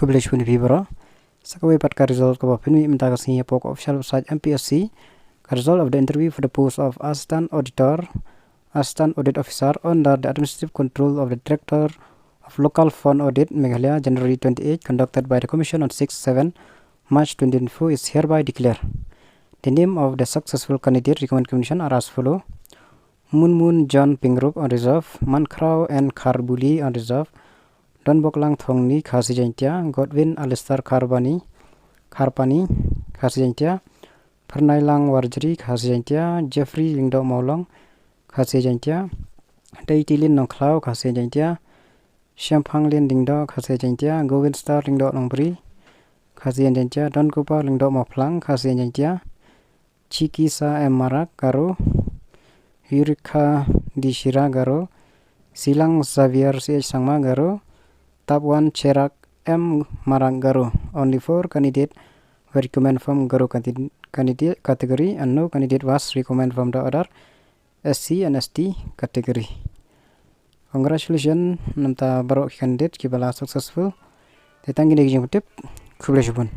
Kublish pun vibro. Sakaway pat ka result ko bapin mi minta kasi po official website Mpsc. Ka result of the interview for the post of assistant auditor, assistant audit officer under the administrative control of the director of local fund audit Meghalaya January 28 conducted by the commission on 6/7 March 2024 is hereby declared. The name of the successful candidate recommended commission are as follow: Moon John Pingruk on reserve, Mankrao and Kharbuli on reserve, Don Boklang Thongni Khasi Jaintia, Godwin Alistair Kharpani Khasi Jaintia, Pernailang Warjri Khasi Jaintia, Jeffrey Lingdo Maulong Khasi Jaintia, Daitilin Nongklau Khasi Jaintia, Shampanglin Lingdo Khasi Jaintia, Govind Star Lingdo Nongbri Khasi Jaintia, Don Kupa Lingdo Moplang Khasi Jaintia, Chikisa M Marak Garo, Yurika Dishira Garo, Silang Xavier CH Sangma Garo, Tabwan Cherak M Marang Garo. Only 4 candidates were recommended from Garo candidate category and no candidate was recommended from the other SC and ST category. Congratulations, namta barok candidate kibala successful. Tetanggi negi jemput, kubleshubun.